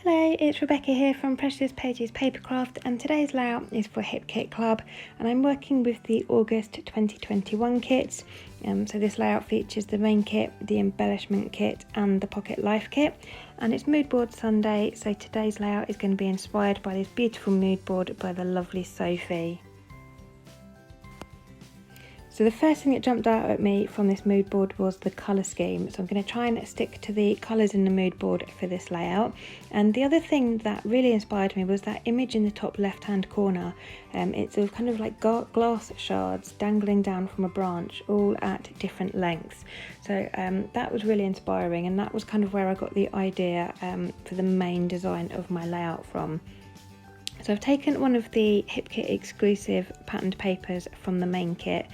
Hello, it's Rebecca here from Precious Pages Papercraft, and today's layout is for Hip Kit Club, and I'm working with the August 2021 kits. So this layout features the main kit, the embellishment kit and the pocket life kit, and it's Moodboard Sunday, so today's layout is going to be inspired by this beautiful moodboard by the lovely Sophie. So the first thing that jumped out at me from this mood board was the colour scheme. So I'm going to try and stick to the colours in the mood board for this layout. And the other thing that really inspired me was that image in the top left hand corner. It's kind of like glass shards dangling down from a branch, all at different lengths. So that was really inspiring, and that was kind of where I got the idea for the main design of my layout from. So I've taken one of the Hip Kit exclusive patterned papers from the main kit,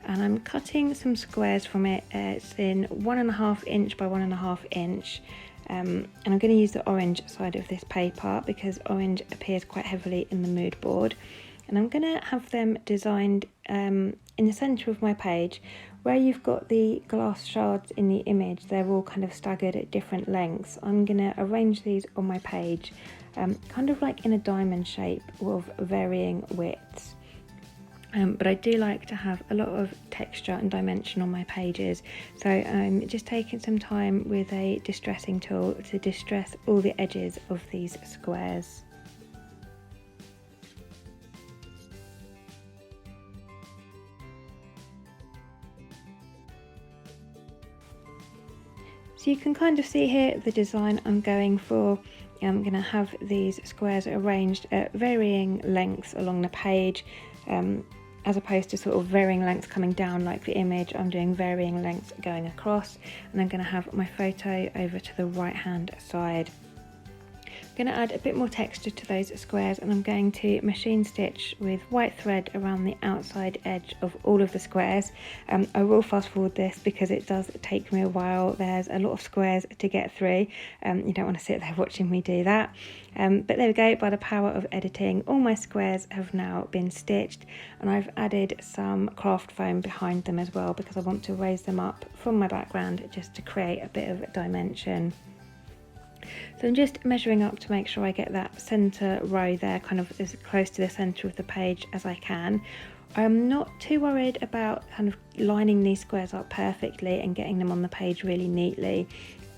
and I'm cutting some squares from it. It's in 1.5 inch by 1.5 inch, and I'm going to use the orange side of this paper because orange appears quite heavily in the mood board. And I'm going to have them designed in the centre of my page. Where you've got the glass shards in the image, they're all kind of staggered at different lengths. I'm going to arrange these on my page kind of like in a diamond shape of varying widths. But I do like to have a lot of texture and dimension on my pages, so I'm just taking some time with a distressing tool to distress all the edges of these squares. So you can kind of see here the design I'm going for. I'm going to have these squares arranged at varying lengths along the page, as opposed to sort of varying lengths coming down like the image. I'm doing varying lengths going across, and I'm going to have my photo over to the right hand side. I'm going to add a bit more texture to those squares, and I'm going to machine stitch with white thread around the outside edge of all of the squares. I will fast forward this because it does take me a while. There's a lot of squares to get through. You don't want to sit there watching me do that. But there we go, by the power of editing, all my squares have now been stitched, and I've added some craft foam behind them as well because I want to raise them up from my background just to create a bit of dimension. So I'm just measuring up to make sure I get that centre row there kind of as close to the centre of the page as I can. I'm not too worried about kind of lining these squares up perfectly and getting them on the page really neatly.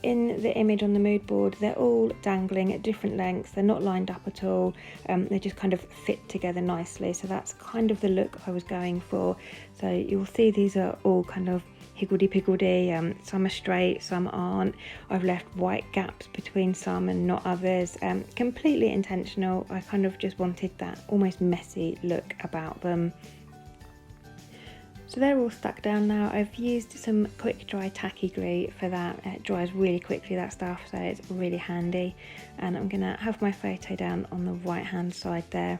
In the image on the mood board, they're all dangling at different lengths, they're not lined up at all, they just kind of fit together nicely, so that's kind of the look I was going for. So you'll see these are all kind of higgledy-piggledy, some are straight, some aren't. I've left white gaps between some and not others, completely intentional. I kind of just wanted that almost messy look about them. So they're all stuck down now. I've used some quick dry tacky glue for that. It dries really quickly, that stuff, so it's really handy. And I'm gonna have my photo down on the right hand side there.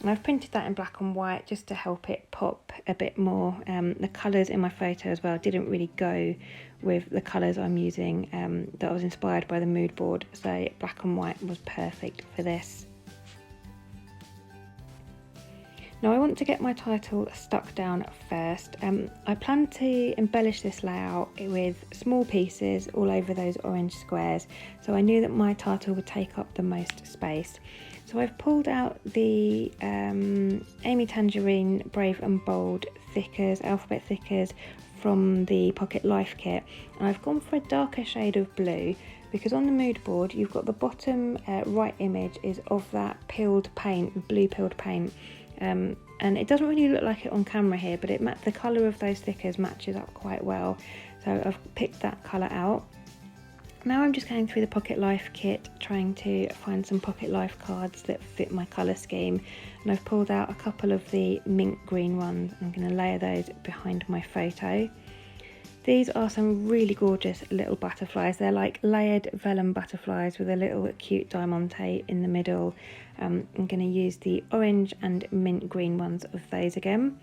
And I've printed that in black and white just to help it pop a bit more. The colours in my photo as well didn't really go with the colours I'm using that I was inspired by the mood board, so black and white was perfect for this. Now I want to get my title stuck down first. I plan to embellish this layout with small pieces all over those orange squares, so I knew that my title would take up the most space. So I've pulled out the Amy Tangerine Brave and Bold thickers, alphabet thickers from the Pocket Life kit, and I've gone for a darker shade of blue because on the mood board you've got the bottom right image is of that peeled paint, blue peeled paint, and it doesn't really look like it on camera here, but the colour of those thickers matches up quite well, so I've picked that colour out. Now I'm just going through the Pocket Life kit trying to find some Pocket Life cards that fit my colour scheme, and I've pulled out a couple of the mint green ones. I'm going to layer those behind my photo. These are some really gorgeous little butterflies. They're like layered vellum butterflies with a little cute diamante in the middle. I'm going to use the orange and mint green ones of those again.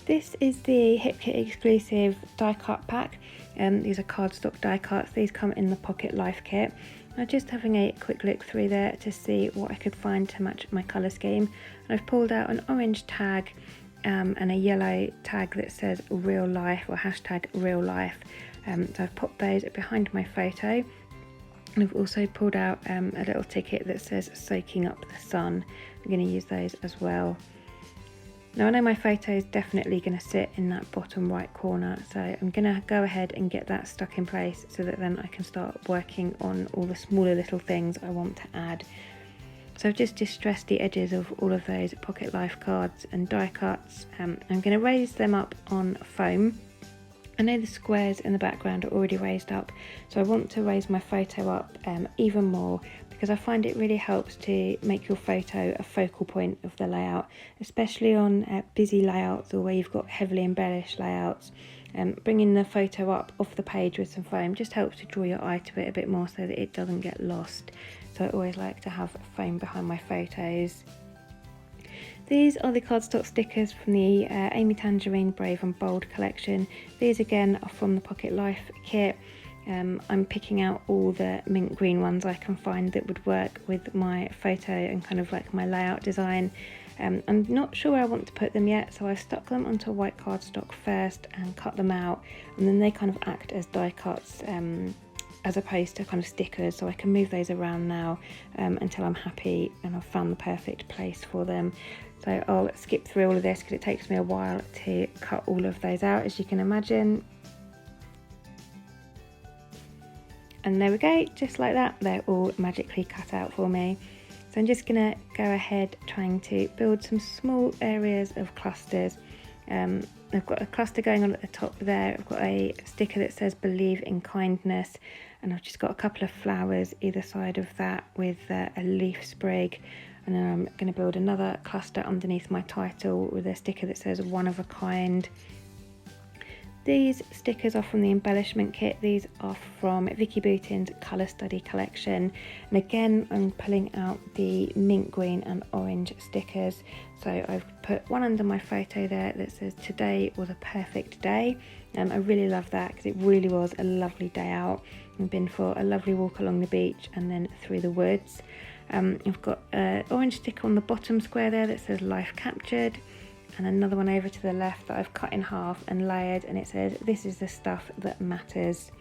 This is the Hip Kit exclusive die cut pack. These are cardstock die cuts. These come in the Pocket Life kit. I'm just having a quick look through there to see what I could find to match my colour scheme. And I've pulled out an orange tag and a yellow tag that says real life or hashtag real life. So I've popped those behind my photo. And I've also pulled out a little ticket that says soaking up the sun. I'm going to use those as well. Now I know my photo is definitely going to sit in that bottom right corner, so I'm going to go ahead and get that stuck in place so that then I can start working on all the smaller little things I want to add. So I've just distressed the edges of all of those pocket life cards and die cuts. I'm going to raise them up on foam. I know the squares in the background are already raised up, so I want to raise my photo up even more, because I find it really helps to make your photo a focal point of the layout, especially on busy layouts or where you've got heavily embellished layouts. Bringing the photo up off the page with some foam just helps to draw your eye to it a bit more so that it doesn't get lost. So I always like to have foam behind my photos. These are the cardstock stickers from the Amy Tangerine Brave and Bold collection. These again are from the Pocket Life kit. I'm picking out all the mint green ones I can find that would work with my photo and kind of like my layout design. I'm not sure where I want to put them yet, so I've stuck them onto white cardstock first and cut them out, and then they kind of act as die cuts as opposed to kind of stickers, so I can move those around now until I'm happy and I've found the perfect place for them. So I'll skip through all of this because it takes me a while to cut all of those out, as you can imagine. And there we go, just like that, they're all magically cut out for me. So I'm just gonna go ahead trying to build some small areas of clusters. I've got a cluster going on at the top there. I've got a sticker that says believe in kindness, and I've just got a couple of flowers either side of that with a leaf sprig. And then I'm going to build another cluster underneath my title with a sticker that says one of a kind. These stickers are from the embellishment kit. These are from Vicky Boutin's Colour Study collection. And again, I'm pulling out the mint green and orange stickers. So I've put one under my photo there that says today was a perfect day. I really love that because it really was a lovely day out. I've been for a lovely walk along the beach and then through the woods. I've got an orange sticker on the bottom square there that says life captured, and another one over to the left that I've cut in half and layered, and it says this is the stuff that matters.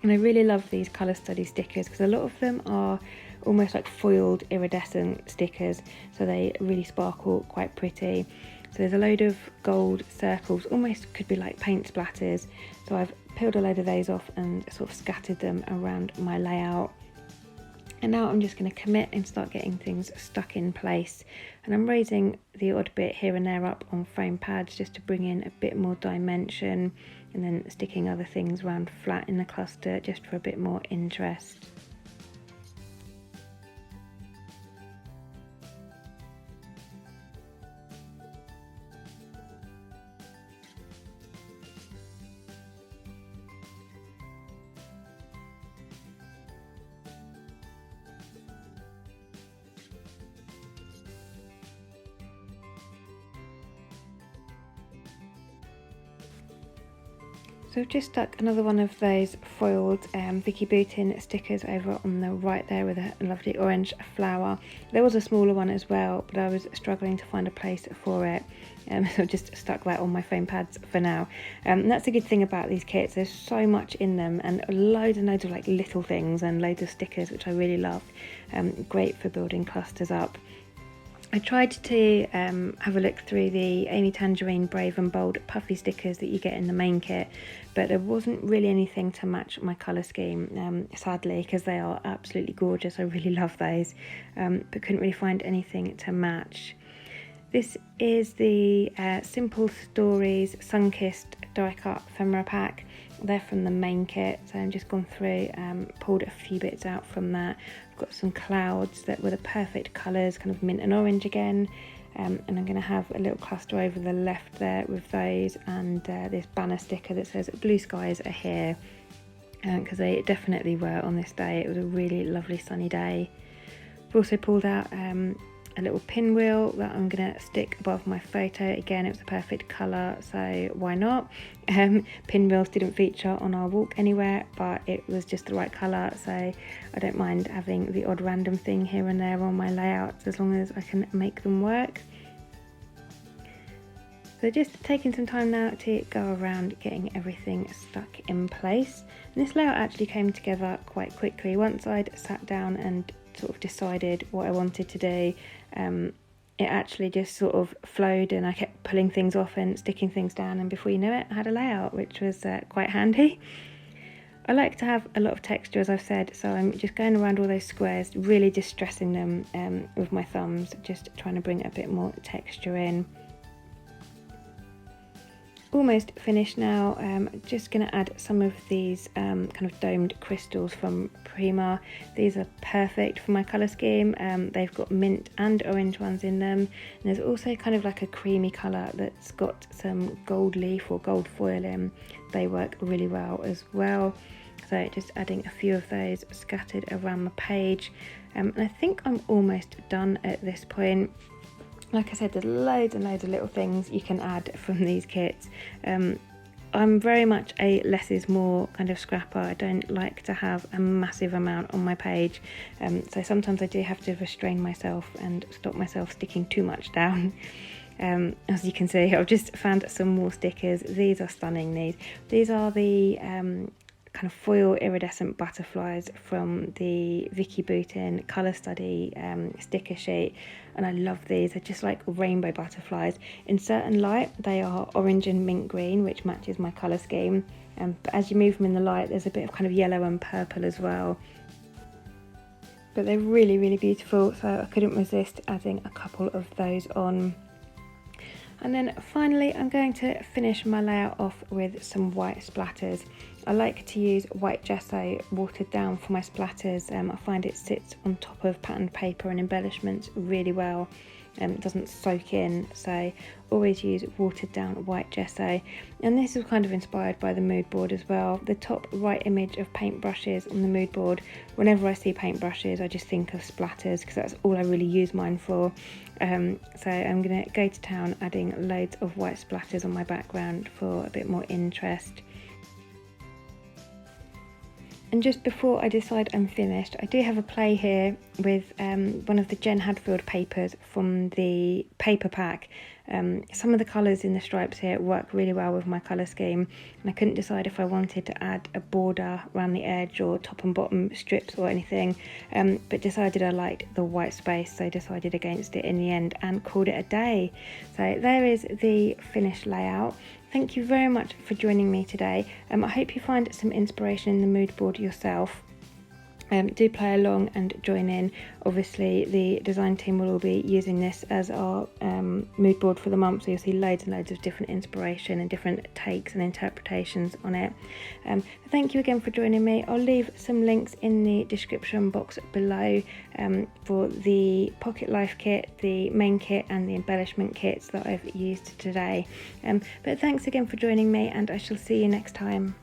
And I really love these colour study stickers because a lot of them are almost like foiled iridescent stickers, so they really sparkle, quite pretty. So there's a load of gold circles, almost could be like paint splatters, so I've peeled a load of those off and sort of scattered them around my layout. And now I'm just going to commit and start getting things stuck in place. And I'm raising the odd bit here and there up on foam pads just to bring in a bit more dimension, and then sticking other things around flat in the cluster just for a bit more interest. So I've just stuck another one of those foiled Vicky Boutin stickers over on the right there with a lovely orange flower. There was a smaller one as well, but I was struggling to find a place for it. So I've just stuck that on my foam pads for now. And that's the good thing about these kits, there's so much in them and loads and loads of like little things and loads of stickers, which I really love. Great for building clusters up. I tried to have a look through the Amy Tangerine Brave and Bold puffy stickers that you get in the main kit, but there wasn't really anything to match my colour scheme, sadly, because they are absolutely gorgeous. I really love those, but couldn't really find anything to match. This is the Simple Stories Sunkissed die cut ephemera pack. They're from the main kit, so I've just gone through, pulled a few bits out from that. I've got some clouds that were the perfect colours, kind of mint and orange again, and I'm going to have a little cluster over the left there with those, and this banner sticker that says blue skies are here, because they definitely were on this day. It was a really lovely sunny day. I've also pulled out a little pinwheel that I'm going to stick above my photo. Again, it was the perfect colour, so why not? Pinwheels didn't feature on our walk anywhere, but it was just the right colour, so I don't mind having the odd random thing here and there on my layouts as long as I can make them work. So just taking some time now to go around getting everything stuck in place. And this layout actually came together quite quickly. Once I'd sat down and sort of decided what I wanted to do, it actually just sort of flowed, and I kept pulling things off and sticking things down, and before you know it I had a layout, which was quite handy. I like to have a lot of texture, as I've said, so I'm just going around all those squares, really distressing them with my thumbs, just trying to bring a bit more texture in. Almost finished now. Just going to add some of these kind of domed crystals from Prima. These are perfect for my colour scheme. They've got mint and orange ones in them, and there's also kind of like a creamy colour that's got some gold leaf or gold foil in. They work really well as well. So just adding a few of those scattered around the page, and I think I'm almost done at this point. Like I said, there's loads and loads of little things you can add from these kits. I'm very much a less is more kind of scrapper. I don't like to have a massive amount on my page, so sometimes I do have to restrain myself and stop myself sticking too much down. As you can see, I've just found some more stickers. These are stunning. These are the kind of foil iridescent butterflies from the Vicky Boutin colour study sticker sheet, and I love these. They're just like rainbow butterflies. In certain light they are orange and mint green, which matches my colour scheme, but as you move them in the light there's a bit of kind of yellow and purple as well. But they're really, really beautiful, so I couldn't resist adding a couple of those on. And then finally I'm going to finish my layout off with some white splatters. I like to use white gesso watered down for my splatters. I find it sits on top of patterned paper and embellishments really well. It doesn't soak in, so always use watered down white gesso. And this is kind of inspired by the mood board as well. The top right image of paintbrushes on the mood board, whenever I see paintbrushes I just think of splatters, because that's all I really use mine for. So I'm going to go to town adding loads of white splatters on my background for a bit more interest. And just before I decide I'm finished, I do have a play here with one of the Jen Hadfield papers from the paper pack. Some of the colours in the stripes here work really well with my colour scheme, and I couldn't decide if I wanted to add a border around the edge or top and bottom strips or anything, but decided I liked the white space, so decided against it in the end and called it a day. So there is the finished layout. Thank you very much for joining me today. I hope you find some inspiration in the mood board yourself. Do play along and join in. Obviously the design team will all be using this as our mood board for the month, so you'll see loads and loads of different inspiration and different takes and interpretations on it. Thank you again for joining me. I'll leave some links in the description box below for the Pocket Life kit, the main kit and the embellishment kits that I've used today. But thanks again for joining me, and I shall see you next time.